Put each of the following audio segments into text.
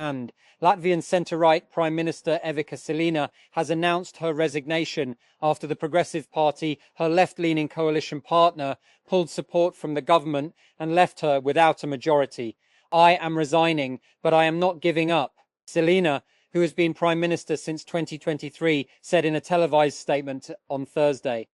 And Latvian centre-right Prime Minister Evika Selina has announced her resignation after the Progressive Party, her left-leaning coalition partner, pulled support from the government and left her without a majority. "I am resigning, but I am not giving up," Selina, who has been Prime Minister since 2023, said in a televised statement on Thursday.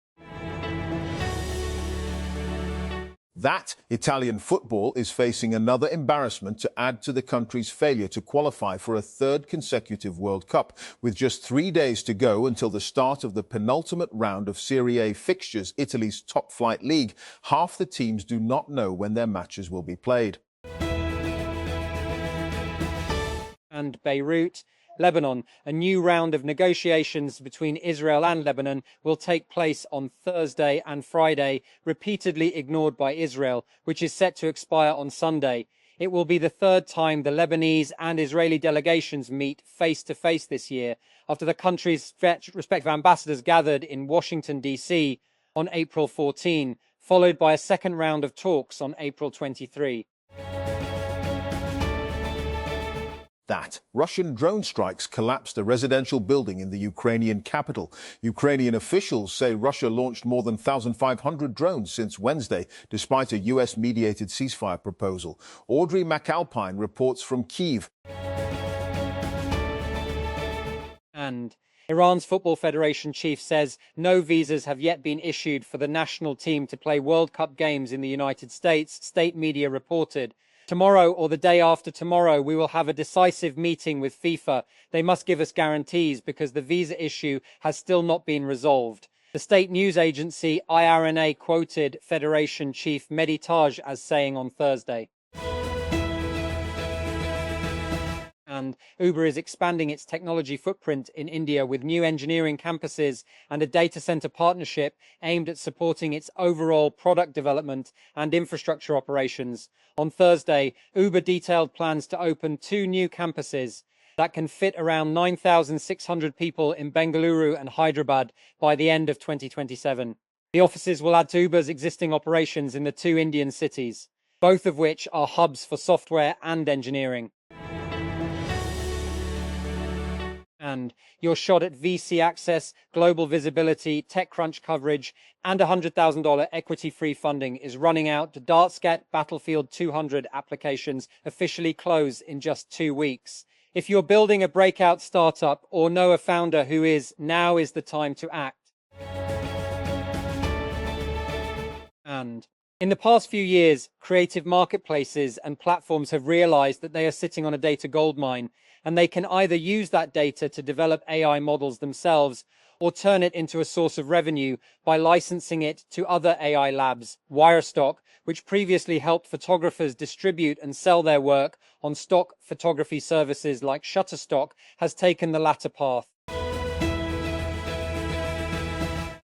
That Italian football is facing another embarrassment to add to the country's failure to qualify for a third consecutive World Cup. With just 3 days to go until the start of the penultimate round of Serie A fixtures, Italy's top-flight league, half the teams do not know when their matches will be played. And Beirut, Lebanon. A new round of negotiations between Israel and Lebanon will take place on Thursday and Friday, repeatedly ignored by Israel, which is set to expire on Sunday. It will be the third time the Lebanese and Israeli delegations meet face-to-face this year, after the countries' respective ambassadors gathered in Washington, D.C. on April 14, followed by a second round of talks on April 23. That Russian drone strikes collapsed a residential building in the Ukrainian capital. Ukrainian officials say Russia launched more than 1,500 drones since Wednesday, despite a US-mediated ceasefire proposal. Audrey McAlpine reports from Kyiv. And Iran's Football Federation chief says no visas have yet been issued for the national team to play World Cup games in the United States, state media reported. "Tomorrow or the day after tomorrow, we will have a decisive meeting with FIFA. They must give us guarantees because the visa issue has still not been resolved." The state news agency IRNA quoted Federation chief Mehdi Taj as saying on Thursday. And Uber is expanding its technology footprint in India with new engineering campuses and a data center partnership aimed at supporting its overall product development and infrastructure operations. On Thursday, Uber detailed plans to open 2 new campuses that can fit around 9,600 people in Bengaluru and Hyderabad by the end of 2027. The offices will add to Uber's existing operations in the 2 Indian cities, both of which are hubs for software and engineering. And your shot at VC access, global visibility, TechCrunch coverage, and $100,000 equity-free funding is running out. Dartscat Battlefield 200 applications officially close in just 2 weeks. If you're building a breakout startup or know a founder who is, now is the time to act. And in the past few years, creative marketplaces and platforms have realized that they are sitting on a data goldmine, and they can either use that data to develop AI models themselves or turn it into a source of revenue by licensing it to other AI labs. Wirestock, which previously helped photographers distribute and sell their work on stock photography services like Shutterstock, has taken the latter path.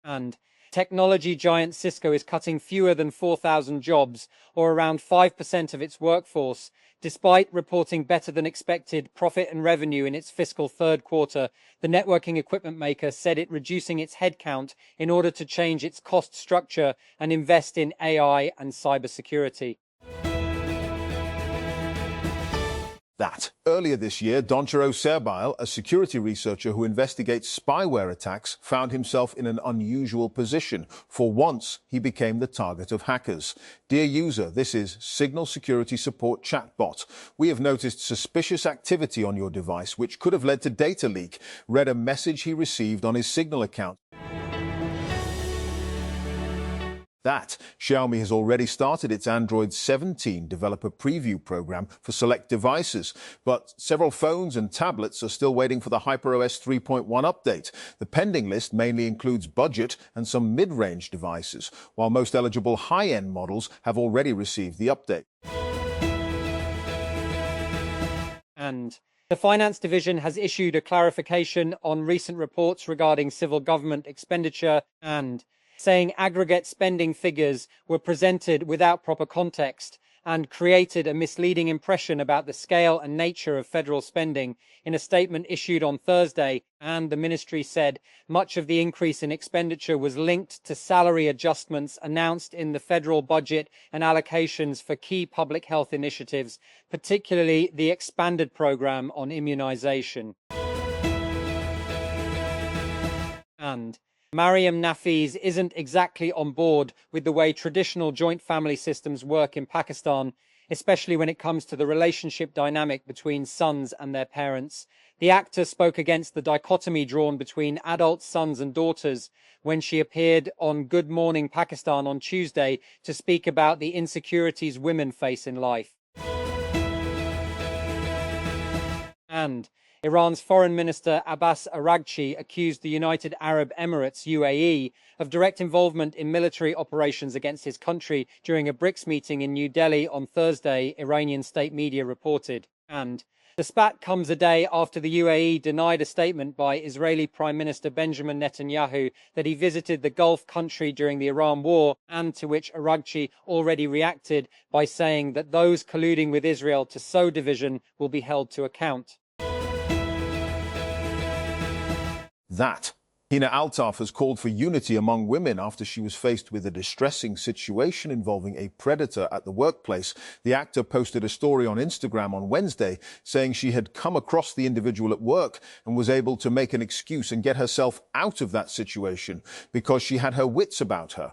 And technology giant Cisco is cutting fewer than 4,000 jobs, or around 5% of its workforce, despite reporting better than expected profit and revenue in its fiscal third quarter. The networking equipment maker said it reducing its headcount in order to change its cost structure and invest in AI and cybersecurity. That earlier this year, Donchero Serbail, a security researcher who investigates spyware attacks, found himself in an unusual position. For once, he became the target of hackers. "Dear user, this is Signal Security Support chatbot. We have noticed suspicious activity on your device, which could have led to data leak," read a message he received on his Signal account. That Xiaomi has already started its Android 17 developer preview program for select devices, but several phones and tablets are still waiting for the HyperOS 3.1 update. The pending list mainly includes budget and some mid-range devices, while most eligible high-end models have already received the update. And the Finance Division has issued a clarification on recent reports regarding civil government expenditure and saying aggregate spending figures were presented without proper context and created a misleading impression about the scale and nature of federal spending. In a statement issued on Thursday, and the ministry said much of the increase in expenditure was linked to salary adjustments announced in the federal budget and allocations for key public health initiatives, particularly the expanded program on immunization. And Mariam Nafees isn't exactly on board with the way traditional joint family systems work in Pakistan, especially when it comes to the relationship dynamic between sons and their parents. The actor spoke against the dichotomy drawn between adult sons and daughters when she appeared on Good Morning Pakistan on Tuesday to speak about the insecurities women face in life. And Iran's Foreign Minister Abbas Araghchi accused the United Arab Emirates, UAE, of direct involvement in military operations against his country during a BRICS meeting in New Delhi on Thursday, Iranian state media reported. And the spat comes a day after the UAE denied a statement by Israeli Prime Minister Benjamin Netanyahu that he visited the Gulf country during the Iran war, and to which Araghchi already reacted by saying that those colluding with Israel to sow division will be held to account. That. Hina Altaf has called for unity among women after she was faced with a distressing situation involving a predator at the workplace. The actor posted a story on Instagram on Wednesday saying she had come across the individual at work and was able to make an excuse and get herself out of that situation because she had her wits about her.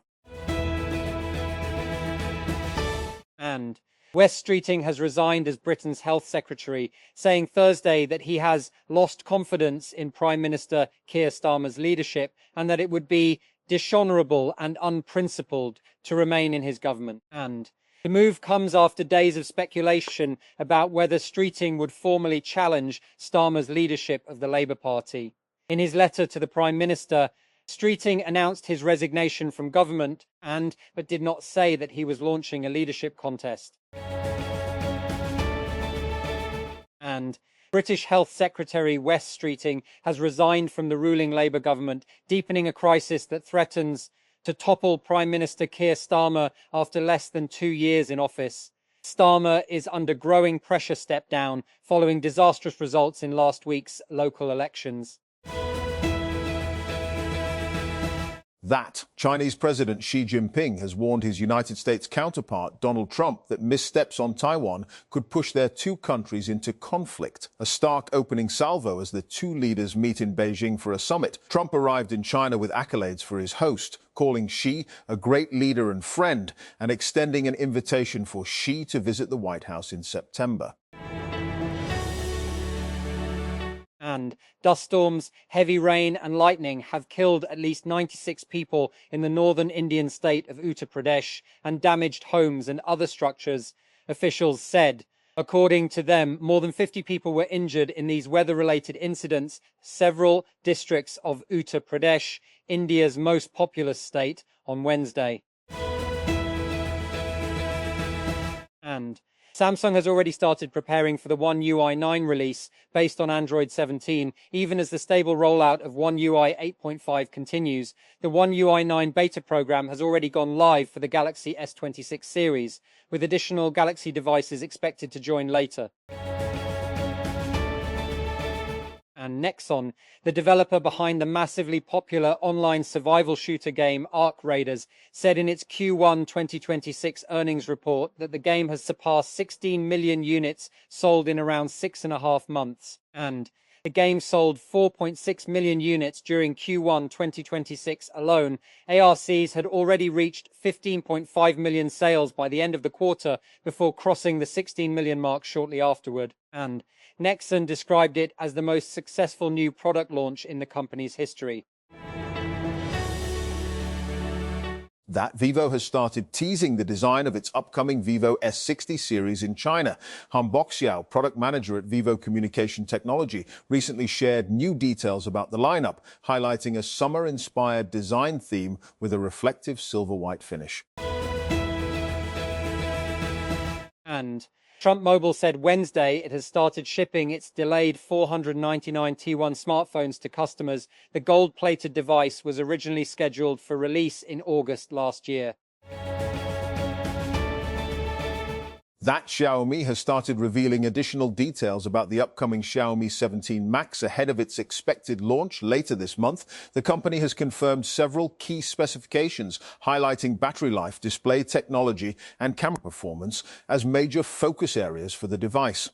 And Wes Streeting has resigned as Britain's health secretary, saying Thursday that he has lost confidence in Prime Minister Keir Starmer's leadership and that it would be dishonourable and unprincipled to remain in his government. And the move comes after days of speculation about whether Streeting would formally challenge Starmer's leadership of the Labour Party. In his letter to the Prime Minister, Streeting announced his resignation from government but did not say that he was launching a leadership contest. And British Health Secretary Wes Streeting has resigned from the ruling Labour government, deepening a crisis that threatens to topple Prime Minister Keir Starmer after less than 2 years in office. Starmer is under growing pressure step down following disastrous results in last week's local elections. That. Chinese President Xi Jinping has warned his United States counterpart, Donald Trump, that missteps on Taiwan could push their two countries into conflict. A stark opening salvo as the two leaders meet in Beijing for a summit. Trump arrived in China with accolades for his host, calling Xi a great leader and friend, and extending an invitation for Xi to visit the White House in September. And dust storms, heavy rain and lightning have killed at least 96 people in the northern Indian state of Uttar Pradesh and damaged homes and other structures, officials said. According to them, more than 50 people were injured in these weather-related incidents, several districts of Uttar Pradesh, India's most populous state, on Wednesday. And Samsung has already started preparing for the One UI 9 release based on Android 17, even as the stable rollout of One UI 8.5 continues. The One UI 9 beta program has already gone live for the Galaxy S26 series, with additional Galaxy devices expected to join later. And Nexon, the developer behind the massively popular online survival shooter game Ark Raiders, said in its Q1 2026 earnings report that the game has surpassed 16 million units sold in around 6.5 months. And the game sold 4.6 million units during Q1 2026 alone. ARCs had already reached 15.5 million sales by the end of the quarter before crossing the 16 million mark shortly afterward. And Nexon described it as the most successful new product launch in the company's history. That Vivo has started teasing the design of its upcoming Vivo S60 series in China. Han Boxiao, product manager at Vivo Communication Technology, recently shared new details about the lineup, highlighting a summer-inspired design theme with a reflective silver-white finish. And Trump Mobile said Wednesday it has started shipping its delayed 499 T1 smartphones to customers. The gold-plated device was originally scheduled for release in August last year. That Xiaomi has started revealing additional details about the upcoming Xiaomi 17 Max ahead of its expected launch later this month. The company has confirmed several key specifications, highlighting battery life, display technology, and camera performance as major focus areas for the device.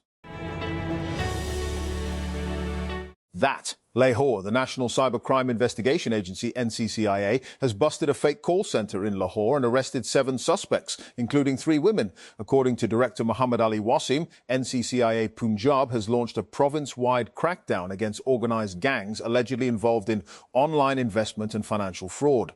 That Lahore, the National Cybercrime Investigation Agency, NCCIA, has busted a fake call center in Lahore and arrested 7 suspects, including 3 women. According to Director Muhammad Ali Wasim, NCCIA Punjab has launched a province-wide crackdown against organized gangs allegedly involved in online investment and financial fraud.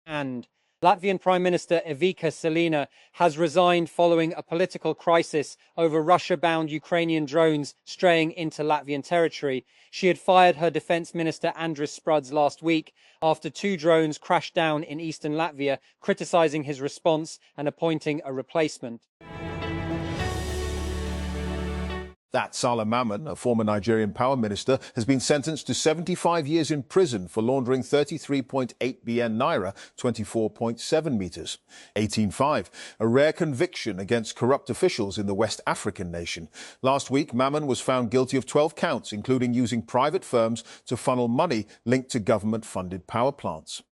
And Latvian Prime Minister Ivica Salina has resigned following a political crisis over Russia-bound Ukrainian drones straying into Latvian territory. She had fired her Defence Minister Andris Spruds last week after 2 drones crashed down in eastern Latvia, criticising his response and appointing a replacement. That Salah Maman, a former Nigerian power minister, has been sentenced to 75 years in prison for laundering 33.8 BN naira, 24.7 meters, 18.5, a rare conviction against corrupt officials in the West African nation. Last week, Maman was found guilty of 12 counts, including using private firms to funnel money linked to government-funded power plants.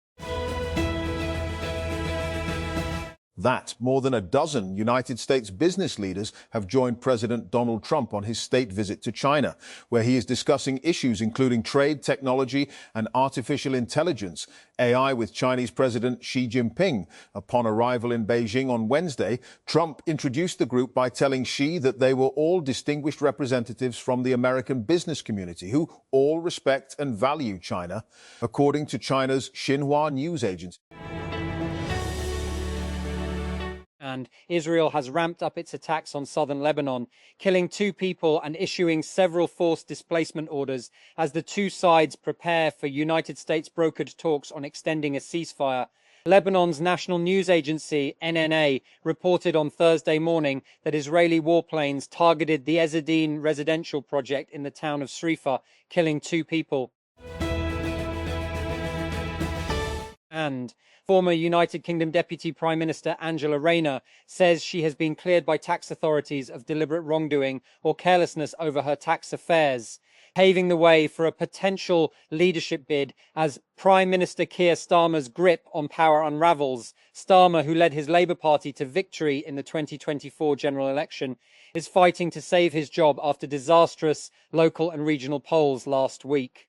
That more than a dozen United States business leaders have joined President Donald Trump on his state visit to China, where he is discussing issues including trade, technology, and artificial intelligence, AI, with Chinese President Xi Jinping. Upon arrival in Beijing on Wednesday, Trump introduced the group by telling Xi that they were all distinguished representatives from the American business community who all respect and value China, according to China's Xinhua news agency. And Israel has ramped up its attacks on southern Lebanon, killing 2 people and issuing several forced displacement orders as the 2 sides prepare for United States brokered talks on extending a ceasefire. Lebanon's national news agency, NNA, reported on Thursday morning that Israeli warplanes targeted the Ezzedine residential project in the town of Srifa, killing 2 people. And former United Kingdom Deputy Prime Minister Angela Rayner says she has been cleared by tax authorities of deliberate wrongdoing or carelessness over her tax affairs, paving the way for a potential leadership bid as Prime Minister Keir Starmer's grip on power unravels. Starmer, who led his Labour Party to victory in the 2024 general election, is fighting to save his job after disastrous local and regional polls last week.